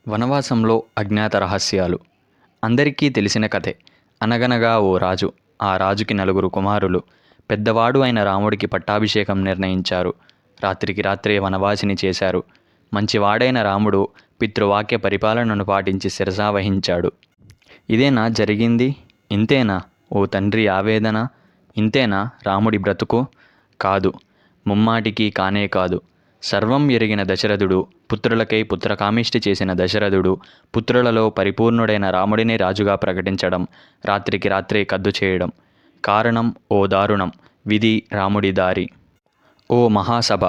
వనవాసంలో అజ్ఞాత రహస్యాలు. అందరికీ తెలిసిన కథే. అనగనగా ఓ రాజు. ఆ రాజుకి నలుగురు కుమారులు. పెద్దవాడు అయిన రాముడికి పట్టాభిషేకం నిర్ణయించారు. రాత్రికి రాత్రే వనవాసిని చేశారు. మంచివాడైన రాముడు పితృవాక్య పరిపాలనను పాటించి శిరసావహించాడు. ఇదేనా జరిగింది? ఇంతేనా ఓ తండ్రి ఆవేదన? ఇంతేనా రాముడి బ్రతుకు? కాదు, ముమ్మాటికి కానే కాదు. సర్వం ఎరిగిన దశరథుడు, పుత్రులకై పుత్రకామిష్టి చేసిన దశరథుడు, పుత్రులలో పరిపూర్ణుడైన రాముడిని రాజుగా ప్రకటించడం, రాత్రికి రాత్రే కద్దు చేయడం. కారణం ఓ దారుణం. విధి రాముడి దారి. ఓ మహాసభ.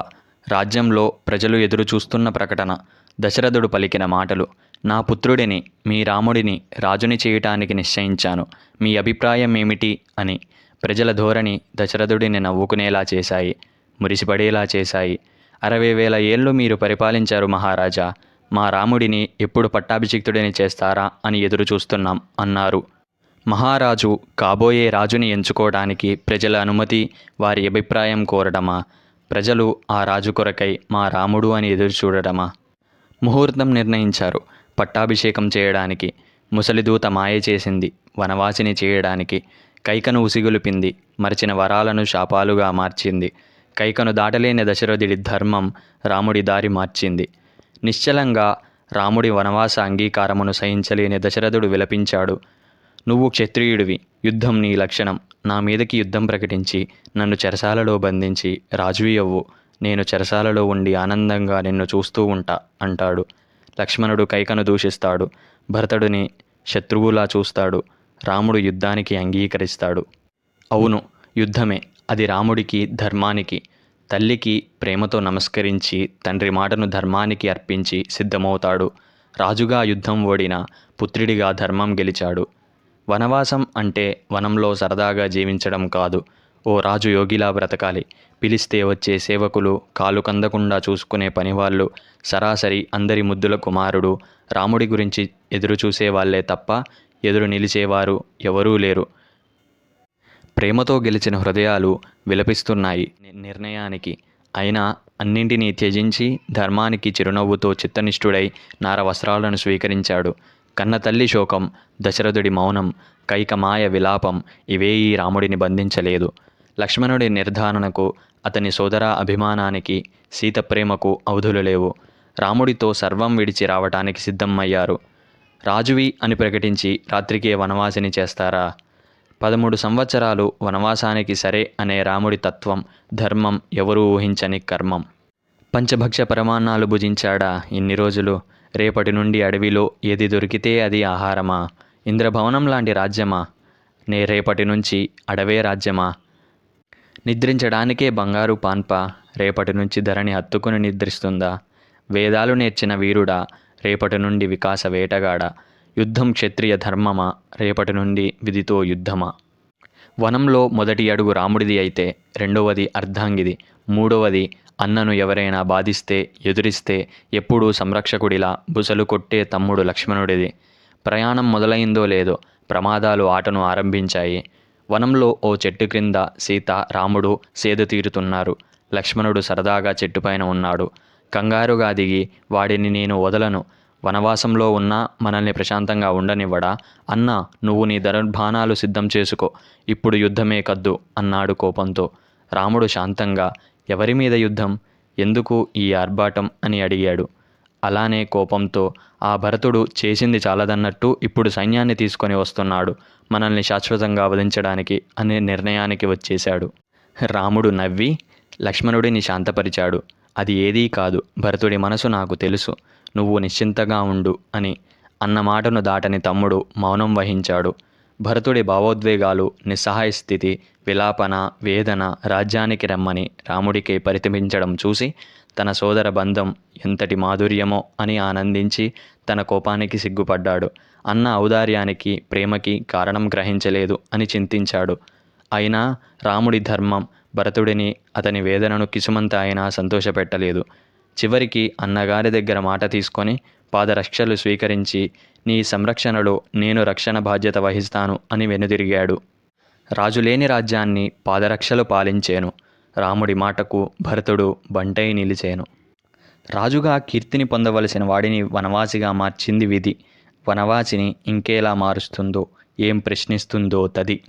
రాజ్యంలో ప్రజలు ఎదురుచూస్తున్న ప్రకటన. దశరథుడు పలికిన మాటలు. నా పుత్రుడిని, మీ రాముడిని రాజుని చేయటానికి నిశ్చయించాను. మీ అభిప్రాయం ఏమిటి అని. ప్రజల ధోరణి దశరథుడిని నవ్వుకునేలా చేశాయి, మురిసిపడేలా చేశాయి. 60,000 ఏళ్ళు మీరు పరిపాలించారు మహారాజా. మా రాముడిని ఎప్పుడు పట్టాభిషిక్తుడిని చేస్తారా అని ఎదురు చూస్తున్నాం అన్నారు. మహారాజు కాబోయే రాజుని ఎంచుకోవడానికి ప్రజల అనుమతి, వారి అభిప్రాయం కోరడమా? ప్రజలు ఆ రాజు కొరకై మా రాముడు అని ఎదురు చూడడమా? ముహూర్తం నిర్ణయించారు పట్టాభిషేకం చేయడానికి. ముసలిదూత మాయ చేసింది వనవాసిని చేయడానికి. కైకను ఉసిగొలిపింది, మరిచిన వరాలను శాపాలుగా మార్చింది. కైకను దాటలేని దశరథుడి ధర్మం రాముడి దారి మార్చింది. నిశ్చలంగా రాముడి వనవాస అంగీకారమును సహించలేని దశరథుడు విలపించాడు. నువ్వు క్షత్రియుడివి, యుద్ధం నీ లక్షణం. నా మీదకి యుద్ధం ప్రకటించి నన్ను చెరసాలలో బంధించి రాజువి అవ్వు. నేను చెరసాలలో ఉండి ఆనందంగా నిన్ను చూస్తూ ఉంటా అంటాడు. లక్ష్మణుడు కైకను దూషిస్తాడు. భరతుడిని శత్రువులా చూస్తాడు. రాముడు యుద్ధానికి అంగీకరిస్తాడు. అవును, యుద్ధమే. అది రాముడికి, ధర్మానికి. తల్లికి ప్రేమతో నమస్కరించి తండ్రి మాటను ధర్మానికి అర్పించి సిద్ధమవుతాడు. రాజుగా యుద్ధం ఓడిన, పుత్రుడిగా ధర్మం గెలిచాడు. వనవాసం అంటే వనంలో సరదాగా జీవించడం కాదు. ఓ రాజు యోగిలా బ్రతకాలి. పిలిస్తే వచ్చే సేవకులు, కాలు కందకుండా చూసుకునే పనివాళ్ళు, సరాసరి అందరి ముద్దుల కుమారుడు. రాముడి గురించి ఎదురు చూసేవాళ్లే తప్ప ఎదురు నిలిచేవారు ఎవరూ లేరు. ప్రేమతో గెలిచిన హృదయాలు విలపిస్తున్నాయి నిర్ణయానికి. అయినా అన్నింటినీ త్యజించి ధర్మానికి చిరునవ్వుతో చిత్తనిష్ఠుడై నార వస్త్రాలను స్వీకరించాడు. కన్నతల్లి శోకం, దశరథుడి మౌనం, కైకమాయ విలాపం ఇవే ఈ రాముడిని బంధించలేదు. లక్ష్మణుడి నిర్ధారణకు, అతని సోదర అభిమానానికి, సీత ప్రేమకు అవధులు లేవు. రాముడితో సర్వం విడిచి రావటానికి సిద్ధమయ్యారు. రాజువి అని ప్రకటించి రాత్రికే వనవాసిని చేస్తారా? 13 సంవత్సరాలు వనవాసానికి సరే అనే రాముడి తత్వం, ధర్మం ఎవరూ ఊహించని కర్మం. పంచభక్ష పరమాన్నాలు భుజించాడా ఇన్ని రోజులు? రేపటి నుండి అడవిలో ఏది దొరికితే అది ఆహారమా? ఇంద్రభవనం లాంటి రాజ్యమా? రేపటి నుంచి అడవే రాజ్యమా? నిద్రించడానికే బంగారు పాన్ప రేపటి నుంచి ధరణి హత్తుకుని నిద్రిస్తుందా? వేదాలు నేర్చిన వీరుడా రేపటి నుండి వికాస వేటగాడా? యుద్ధం క్షత్రియ ధర్మమా రేపటి నుండి విధితో యుద్ధమా? వనంలో మొదటి అడుగు రాముడిది అయితే రెండవది అర్ధాంగిది, మూడవది అన్నను ఎవరైనా బాధిస్తే, ఎదురిస్తే ఎప్పుడూ సంరక్షకుడిలా బుసలు కొట్టే తమ్ముడు లక్ష్మణుడిది. ప్రయాణం మొదలైందో లేదో ప్రమాదాలు ఆటను ఆరంభించాయి. వనంలో ఓ చెట్టు క్రింద సీత, రాముడు సేద తీరుతున్నారు. లక్ష్మణుడు సరదాగా చెట్టుపైన ఉన్నాడు. కంగారుగా దిగి, వాడిని నేను వదలను, వనవాసంలో ఉన్నా మనల్ని ప్రశాంతంగా ఉండనివ్వడా? అన్నా, నువ్వు నీ ధనుర్బాణాలు సిద్ధం చేసుకో, ఇప్పుడు యుద్ధమే కద్దు అన్నాడు కోపంతో. రాముడు శాంతంగా, ఎవరి మీద యుద్ధం? ఎందుకు ఈ ఆర్భాటం అని అడిగాడు. అలానే కోపంతో, ఆ భరతుడు చేసింది చాలదన్నట్టు ఇప్పుడు సైన్యాన్ని తీసుకొని వస్తున్నాడు, మనల్ని శాశ్వతంగా వధించడానికి అనే నిర్ణయానికి వచ్చేశాడు. రాముడు నవ్వి లక్ష్మణుడిని శాంతపరిచాడు. అది ఏదీ కాదు, భరతుడి మనసు నాకు తెలుసు, నువ్వు నిశ్చింతగా ఉండు అని. అన్న మాటను దాటని తమ్ముడు మౌనం వహించాడు. భరతుడి భావోద్వేగాలు, నిస్సహాయ స్థితి, విలాపన, వేదన రాజ్యానికి రమ్మని రాముడికి పరితపించడం చూసి తన సోదర బంధం ఎంతటి మాధుర్యమో అని ఆనందించి తన కోపానికి సిగ్గుపడ్డాడు. అన్న ఔదార్యానికి, ప్రేమకి కారణం గ్రహించలేదు అని చింతించాడు. అయినా రాముడి ధర్మం భరతుడిని, అతని వేదనను కిసుమంత అయినా సంతోషపెట్టలేదు. చివరికి అన్నగారి దగ్గర మాట తీసుకొని పాదరక్షలు స్వీకరించి, నీ సంరక్షణలో నేను రక్షణ బాధ్యత వహిస్తాను అని వెనుదిరిగాడు. రాజులేని రాజ్యాన్ని పాదరక్షలు పాలించేను. రాముడి మాటకు భరతుడు బంటై నిలిచేను. రాజుగా కీర్తిని పొందవలసిన వాడిని వనవాసిగా మార్చింది విధి. వనవాసిని ఇంకేలా మారుస్తుందో, ఏం ప్రశ్నిస్తుందో తది.